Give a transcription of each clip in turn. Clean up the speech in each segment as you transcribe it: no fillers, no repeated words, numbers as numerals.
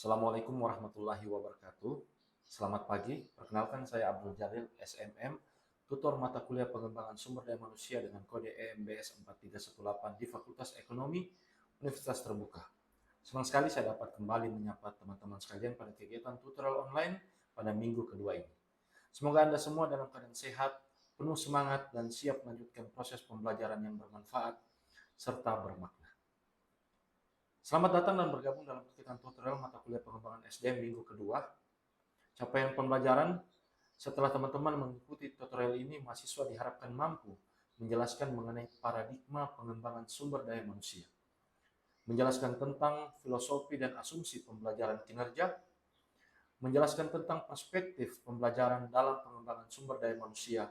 Assalamualaikum warahmatullahi wabarakatuh. Selamat pagi, perkenalkan saya Abdul Jalil, SMM, tutor mata kuliah pengembangan sumber daya manusia dengan kode EMBS 4318 di Fakultas Ekonomi Universitas Terbuka. Senang sekali saya dapat kembali menyapa teman-teman sekalian pada kegiatan tutorial online pada minggu kedua ini. Semoga Anda semua dalam keadaan sehat, penuh semangat, dan siap melanjutkan proses pembelajaran yang bermanfaat serta bermakna. Selamat datang dan bergabung dalam kegiatan tutorial mata kuliah pengembangan SDM minggu kedua. Capaian pembelajaran: setelah teman-teman mengikuti tutorial ini, mahasiswa diharapkan mampu menjelaskan mengenai paradigma pengembangan sumber daya manusia, menjelaskan tentang filosofi dan asumsi pembelajaran kinerja, menjelaskan tentang perspektif pembelajaran dalam pengembangan sumber daya manusia,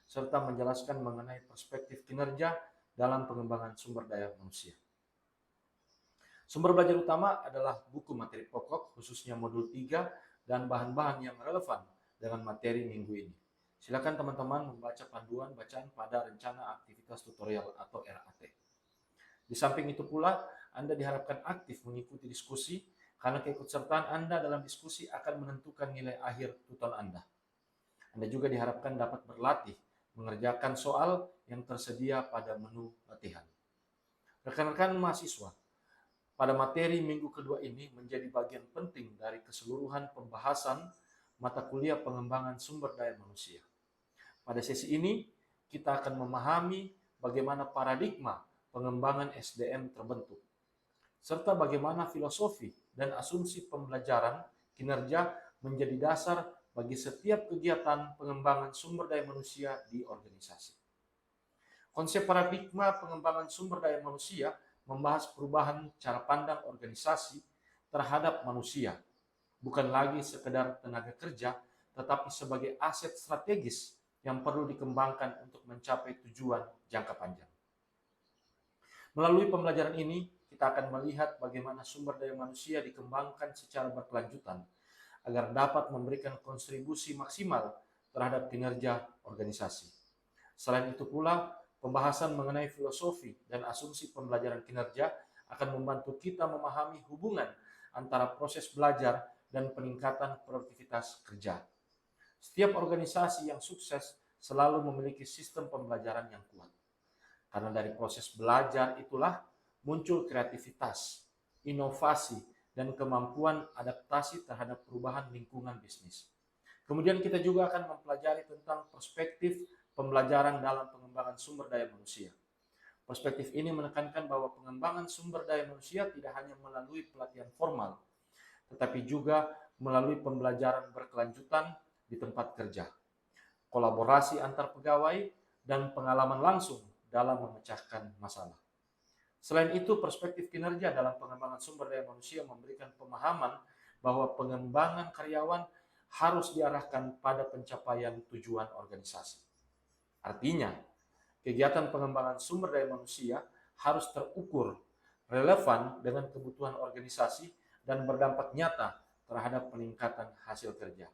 serta menjelaskan mengenai perspektif kinerja dalam pengembangan sumber daya manusia. Sumber belajar utama adalah buku materi pokok, khususnya modul 3, dan bahan-bahan yang relevan dengan materi minggu ini. Silakan teman-teman membaca panduan bacaan pada rencana aktivitas tutorial atau RAT. Di samping itu pula, Anda diharapkan aktif mengikuti diskusi, karena keikutsertaan Anda dalam diskusi akan menentukan nilai akhir tutor Anda. Anda juga diharapkan dapat berlatih mengerjakan soal yang tersedia pada menu latihan. Rekan-rekan mahasiswa, pada materi minggu kedua ini menjadi bagian penting dari keseluruhan pembahasan mata kuliah pengembangan sumber daya manusia. Pada sesi ini, kita akan memahami bagaimana paradigma pengembangan SDM terbentuk, serta bagaimana filosofi dan asumsi pembelajaran kinerja menjadi dasar bagi setiap kegiatan pengembangan sumber daya manusia di organisasi. Konsep paradigma pengembangan sumber daya manusia membahas perubahan cara pandang organisasi terhadap manusia, bukan lagi sekedar tenaga kerja, tetapi sebagai aset strategis yang perlu dikembangkan untuk mencapai tujuan jangka panjang. Melalui pembelajaran ini, kita akan melihat bagaimana sumber daya manusia dikembangkan secara berkelanjutan agar dapat memberikan kontribusi maksimal terhadap kinerja organisasi. Selain itu pula, pembahasan mengenai filosofi dan asumsi pembelajaran kinerja akan membantu kita memahami hubungan antara proses belajar dan peningkatan produktivitas kerja. Setiap organisasi yang sukses selalu memiliki sistem pembelajaran yang kuat. Karena dari proses belajar itulah muncul kreativitas, inovasi, dan kemampuan adaptasi terhadap perubahan lingkungan bisnis. Kemudian kita juga akan mempelajari tentang perspektif pembelajaran dalam pengembangan sumber daya manusia. Perspektif ini menekankan bahwa pengembangan sumber daya manusia tidak hanya melalui pelatihan formal, tetapi juga melalui pembelajaran berkelanjutan di tempat kerja, kolaborasi antar pegawai, dan pengalaman langsung dalam memecahkan masalah. Selain itu, perspektif kinerja dalam pengembangan sumber daya manusia memberikan pemahaman bahwa pengembangan karyawan harus diarahkan pada pencapaian tujuan organisasi. Artinya, kegiatan pengembangan sumber daya manusia harus terukur, relevan dengan kebutuhan organisasi, dan berdampak nyata terhadap peningkatan hasil kerja.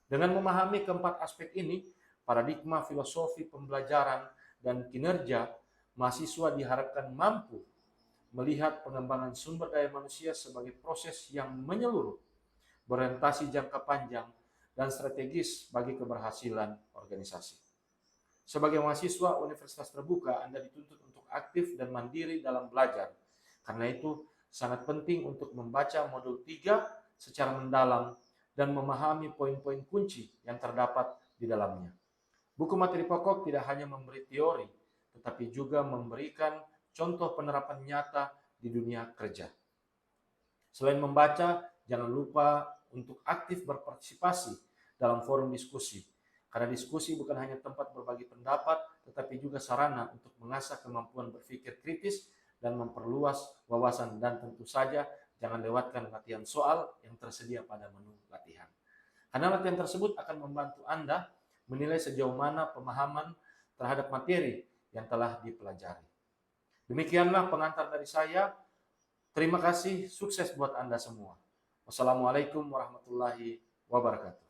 Dengan memahami keempat aspek ini, paradigma filosofi pembelajaran dan kinerja, mahasiswa diharapkan mampu melihat pengembangan sumber daya manusia sebagai proses yang menyeluruh, berorientasi jangka panjang, dan strategis bagi keberhasilan organisasi. Sebagai mahasiswa Universitas Terbuka, Anda dituntut untuk aktif dan mandiri dalam belajar. Karena itu, sangat penting untuk membaca modul 3 secara mendalam dan memahami poin-poin kunci yang terdapat di dalamnya. Buku materi pokok tidak hanya memberi teori, tetapi juga memberikan contoh penerapan nyata di dunia kerja. Selain membaca, jangan lupa untuk aktif berpartisipasi dalam forum diskusi. Karena diskusi bukan hanya tempat berbagi pendapat, tetapi juga sarana untuk mengasah kemampuan berpikir kritis dan memperluas wawasan. Dan tentu saja jangan lewatkan latihan soal yang tersedia pada menu latihan. Karena latihan tersebut akan membantu Anda menilai sejauh mana pemahaman terhadap materi yang telah dipelajari. Demikianlah pengantar dari saya. Terima kasih, sukses buat Anda semua. Wassalamualaikum warahmatullahi wabarakatuh.